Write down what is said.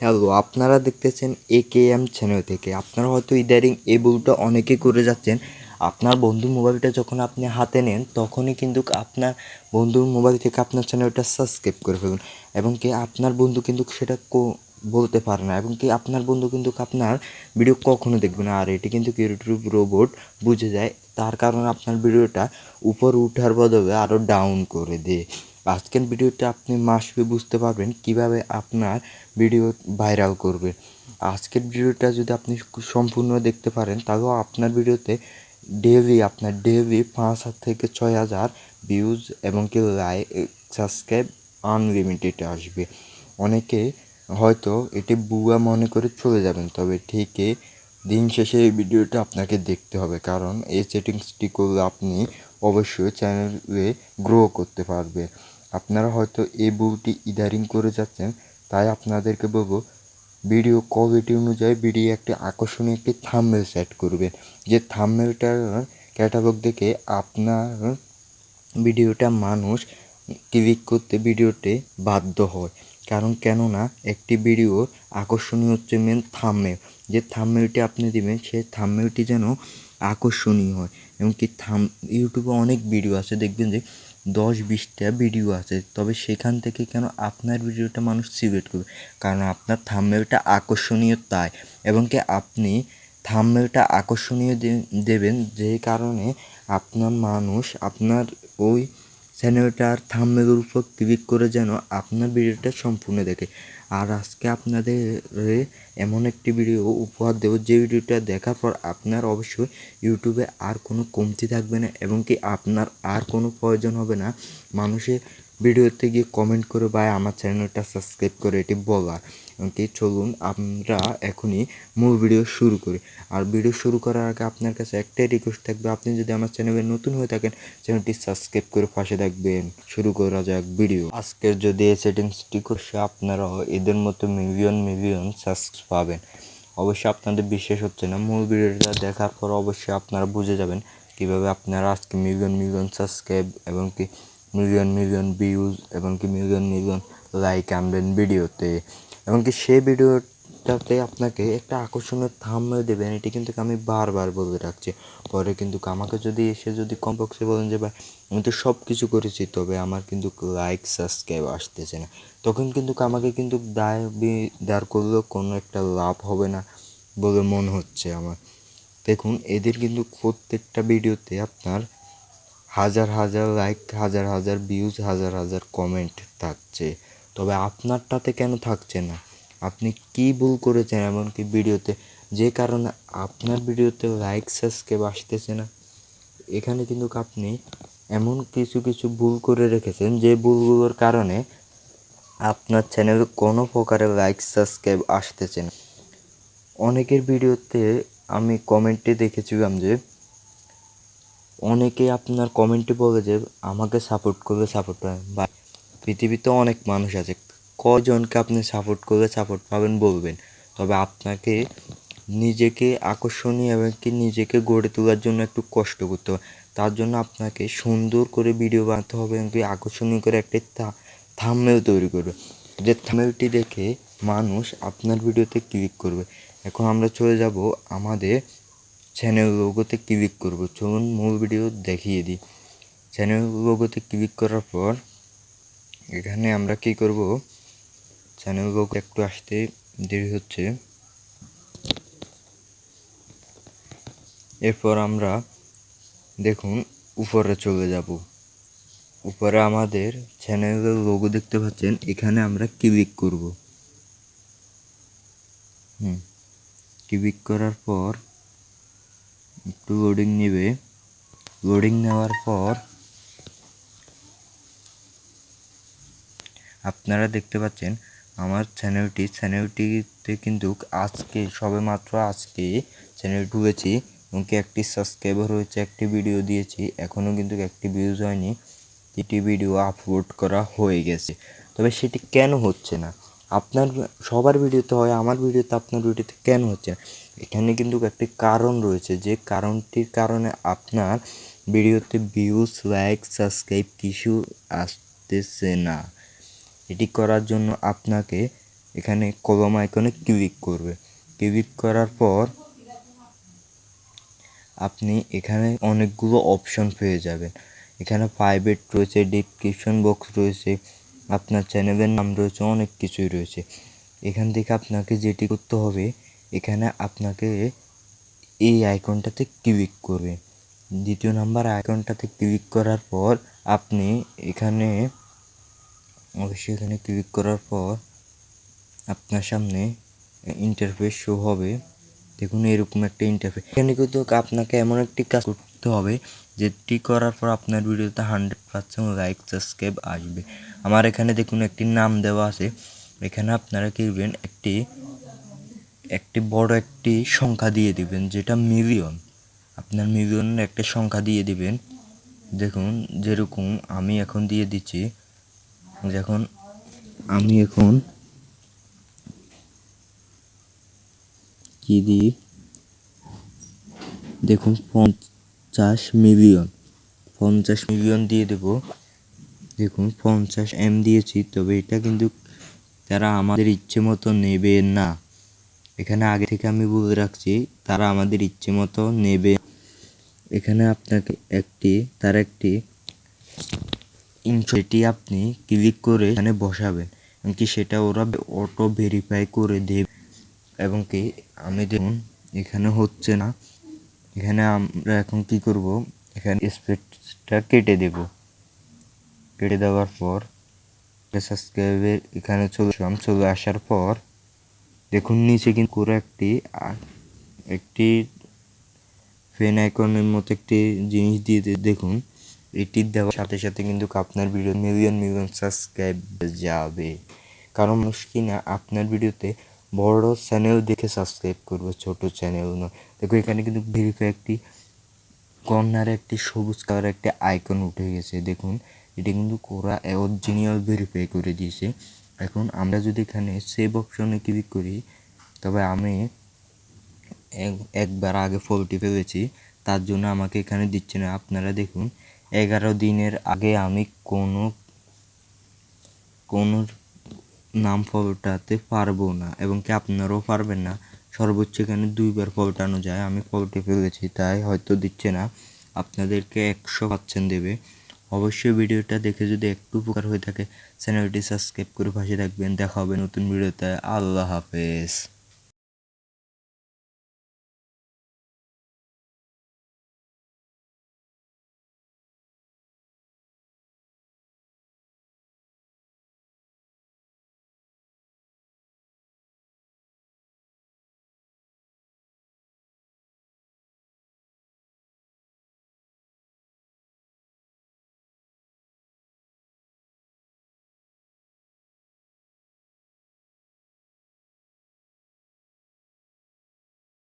Hello, আপনারা দেখতেছেন AKM channel থেকে। আপনারা হয়তো ইদারিং এই ভুলটা অনেকে করে যাচ্ছেন। আপনার বন্ধুর মোবাইলটা যখন আপনি হাতে নেন তখনই কিন্তু আপনার বন্ধুর মোবাইল থেকে আপনার চ্যানেলটা সাবস্ক্রাইব করে ফেলুন এবং কি আপনার বন্ধু কিন্তু সেটা বলতে পারে না এবং কি আপনার বন্ধু কিন্তু আপনার ভিডিও কখনো দেখবে না। আর এটি কিন্তু ইউটিউব রোবট বুঝে যায়, তার কারণে আপনার ভিডিওটা উপর উঠার বদলে আরও ডাউন করে দেয়। আজকের ভিডিওতে আপনি মাসবে বুঝতে পারবেন কিভাবে আপনার ভিডিও ভাইরাল করবে। আজকের ভিডিওটা যদি আপনি সম্পূর্ণ দেখতে পারেন তাহলেও আপনার ভিডিওতে ডেইলি 5,000 থেকে 6,000 ভিউজ এবং কি লাইক সাবস্ক্রাইব আনলিমিটেড আসবে। অনেকে হয়তো এটি বুয়া মনে করে চলে যাবেন, তবে ঠিকই দিন শেষে এই ভিডিওটা আপনাকে দেখতে হবে, কারণ এই সেটিংসটি করলে আপনি অবশ্যই চ্যানেলে গ্রো করতে পারবে। আপনারা হয়তো এই ভুলটি ইদারিং করে যাচ্ছেন, তাই আপনাদেরকে বলবো ভিডিও কোয়ালিটি অনুযায়ী ভিডিও একটি আকর্ষণীয় একটি থাম্বনেল সেট করবেন, যে থাম্বনেলটার ক্যাটালগ দেখে আপনার ভিডিওটা মানুষ ক্লিক করতে ভিডিওতে বাধ্য হয়। কারণ কেননা একটি ভিডিওর আকর্ষণীয় হচ্ছে মেন থাম্বনেল। যে থাম্বনেলটি আপনি দিবেন সেই থাম্বনেলটি যেন আকর্ষণীয় হয়। এমনকি ইউটিউবে অনেক ভিডিও আছে, দেখবেন যে 10-20টা ভিডিও আছে, তবে সেখান থেকে কেন আপনার ভিডিওটা মানুষ সিলেক্ট করবে, কারণ আপনার থাম্বনেলটা আকর্ষণীয় তাই। এবং কি আপনি থাম্বনেলটা আকর্ষণীয় দেবেন যে কারণে আপনার মানুষ আপনার ওই চ্যানেলটার থাম্বনেলের উপর ক্লিক করে যেন আপনার ভিডিওটা সম্পূর্ণ দেখে। আর আজকে আপনাদের এমন একটি ভিডিও উপহার দেবো যে ভিডিওটা দেখার পর আপনার অবশ্যই ইউটিউবে আর কোনো কমতি থাকবে না এবং কি আপনার আর কোনো প্রয়োজন হবে না মানুষের ভিডিওতে গিয়ে কমেন্ট করে বা আমার চ্যানেলটা সাবস্ক্রাইব করে এটি বলার। এমনকি চলুন আমরা এখনই মূল ভিডিও শুরু করি। আর ভিডিও শুরু করার আগে আপনার কাছে একটাই রিকোয়েস্ট থাকবে, আপনি যদি আমার চ্যানেলে নতুন হয়ে থাকেন চ্যানেলটি সাবস্ক্রাইব করে পাশে থাকবেন। শুরু করা যাক ভিডিও। আজকের যদি এই সেটিংসটি করছে আপনারাও এদের মতো মিলিয়ন সাবস্ক্রাইব পাবেন। অবশ্যই আপনাদের বিশ্বাস হচ্ছে না, মূল ভিডিওটা দেখার পর অবশ্যই আপনারা বুঝে যাবেন কীভাবে আপনারা আজকে মিলিয়ন সাবস্ক্রাইব এবং কি মিলিয়ন ভিউজ এবং কি মিলিয়ন লাইক আনবেন ভিডিওতে। এবং কি সেই ভিডিওটাতে আপনাকে একটা আকর্ষণীয় থাম্বনেল দেবেন, এটি কিন্তু আমি বারবার বলে রাখছি। পরে কিন্তু আমাকে যদি এসে যদি কমপক্ষে বলেন যে ভাই আমি তো সব কিছু করেছি তবে আমার কিন্তু লাইক সাবস্ক্রাইব আসতেছে না, তখন কিন্তু আমাকে কিন্তু দাঁড় করলেও কোনো একটা লাভ হবে না বলে মনে হচ্ছে আমার। দেখুন এদের কিন্তু প্রত্যেকটা ভিডিওতে আপনার হাজার লাইক, হাজার ভিউজ, হাজার কমেন্ট থাকছে, তবে আপনারটাতে কেন থাকছে না? আপনি কি ভুল করেছেন এমনকি ভিডিওতে যে কারণে আপনার ভিডিওতে লাইক সাবস্ক্রাইব আসতেছে না? এখানে কিন্তু আপনি এমন কিছু ভুল করে রেখেছেন যে ভুলগুলোর কারণে আপনার চ্যানেলে কোনো প্রকারের লাইক সাবস্ক্রাইব আসতেছে না। অনেকের ভিডিওতে আমি কমেন্টে দেখেছিলাম যে অনেকে আপনার কমেন্টে বলে যে আমাকে সাপোর্ট পাবেন, বা পৃথিবীতে অনেক মানুষ আছে, কজনকে আপনি সাপোর্ট করলে সাপোর্ট পাবেন বলবেন। তবে আপনাকে নিজেকে আকর্ষণীয় এবং কি নিজেকে গড়ে তোলার জন্য একটু কষ্ট করতে হবে। তার জন্য আপনাকে সুন্দর করে ভিডিও বানাতে হবে এবং কি আকর্ষণীয় করে একটি থাম্বনেল তৈরি করবে, যে থাম্বনেলটি দেখে মানুষ আপনার ভিডিওতে ক্লিক করবে। এখন আমরা চলে যাব আমাদের চ্যানেল লোগোতে ক্লিক করব। চলুন মূল ভিডিও দেখিয়ে দিই। চ্যানেল লোগোতে ক্লিক করার পর এখানে আমরা কি করব, চ্যানেল লোগো একটু আসতে দেরি হচ্ছে। এরপর আমরা দেখুন উপরে চলে যাব। উপরে আমাদের চ্যানেলের লোগো দেখতে পাচ্ছেন, এখানে আমরা ক্লিক করব। ক্লিক করার পর একটু লোডিং নেবে। লোডিং নেওয়ার পর আপনারা দেখতে পাচ্ছেন আমার চ্যানেলটিতে কিন্তু আজকে সবেমাত্র আজকে চ্যানেল ঢুকেছি এবং একটি সাবস্ক্রাইবার হয়েছে, একটি ভিডিও দিয়েছি, এখনও কিন্তু একটি ভিউজ হয়নি, 3টি ভিডিও আপলোড করা হয়ে গেছে। তবে সেটি কেন হচ্ছে না? আপনার সবার ভিডিওতে হয়, আমার ভিডিওতে আপনার ভিডিওতে কেন হচ্ছে না? এখানে কিন্তু একটি কারণ রয়েছে, যে কারণটির কারণে আপনার ভিডিওতে ভিউজ, লাইক, সাবস্ক্রাইব কিছু আসতেছে না। এটি করার জন্য আপনাকে এখানে কলম আইকনে ক্লিক করবে। ক্লিক করার পর আপনি এখানে অনেকগুলো অপশন পেয়ে যাবেন। এখানে প্রাইভেট রয়েছে, ডেসক্রিপশন বক্স রয়েছে, আপনার চ্যানেলের নাম রয়েছে, অনেক কিছুই রয়েছে। এখান থেকে আপনাকে যেটি করতে হবে, এখানে আপনাকে এই আইকনটাতে ক্লিক করবে। দ্বিতীয় নাম্বার আইকনটাতে ক্লিক করার পর আপনি এখানে অবশ্যই এখানে ক্লিক করার পর আপনার সামনে ইন্টারফেস শো হবে। দেখুন এরকম একটা ইন্টারফেস। এখানে কিন্তু আপনাকে এমন একটি কাজ করতে হবে যেটি করার পর আপনার ভিডিওতে 100% লাইক সাবস্ক্রাইব আসবে। আমার এখানে দেখুন একটি নাম দেওয়া আছে। এখানে আপনারা কি করবেন, একটি বড় একটি সংখ্যা দিয়ে দিবেন, যেটা মিলিয়ন। আপনার মিলিয়নের একটা সংখ্যা দিয়ে দিবেন। দেখুন যেরকম আমি এখন দিয়ে দিচ্ছি, যখন আমি এখন কি দিই, দেখুন 50 মিলিয়ন দিয়ে দেব। দেখুন 50M দিয়েছি, তবে এটা কিন্তু তারা আমাদের ইচ্ছে মতো নেবে না। এখানে আগে থেকে আমি বলে রাখছি, তারা আমাদের ইচ্ছে মতো নেবে। এখানে আপনাকে একটি সেটি আপনি ক্লিক করে এখানে বসাবেন, এমনকি সেটা ওরা অটো ভেরিফাই করে দেবে। এবং কি আমি দেখুন এখানে হচ্ছে না। এখানে আমরা এখন কি করব, এখানে স্পেসটা কেটে দেব। কেটে দেওয়ার পর সাবস্ক্রাইবের এখানে চলে আসার পর দেখুন নিচে কিন্তু পুরো একটি ফেন আইকনের মতো একটি জিনিস দিয়ে দেখুন, এটি দেওয়ার সাথে সাথে কিন্তু আপনার ভিডিও মিলিয়ন সাবস্ক্রাইব যাবে। কারণ মানুষ কিনা আপনার ভিডিওতে বড় চ্যানেল দেখে সাবস্ক্রাইব করবে, ছোট চ্যানেল নয়। দেখো এখানে কিন্তু ভেরিফাই একটি কর্নারে একটি সবুজ কালার একটি আইকন উঠে গেছে। দেখুন এটি কিন্তু ওরা অরিজিনাল ভেরিফাই করে দিয়েছে। এখন আমরা যদি এখানে সেভ অপশনে ক্লিক করি, তবে আমি একবার আগে ফলটি পেয়েছি, তার জন্য আমাকে এখানে দিচ্ছে না। আপনারা দেখুন 11 দিনের আগে আমি কোনো নাম ফলটাতে পারবো না, এবং কি আপনারাও পারবেন না। সর্বোচ্চ এখানে 2বার ফলটানো যায়। আমি ফলটি পেয়েছি তাই হয়তো দিচ্ছে না, আপনাদেরকে 100% দেবে। অবশ্যই ভিডিওটা দেখে যদি একটু উপকার হয়ে থাকে চ্যানেলটি সাবস্ক্রাইব করে পাশে থাকবেন। দেখা হবে নতুন ভিডিওতে। আল্লাহ হাফেজ।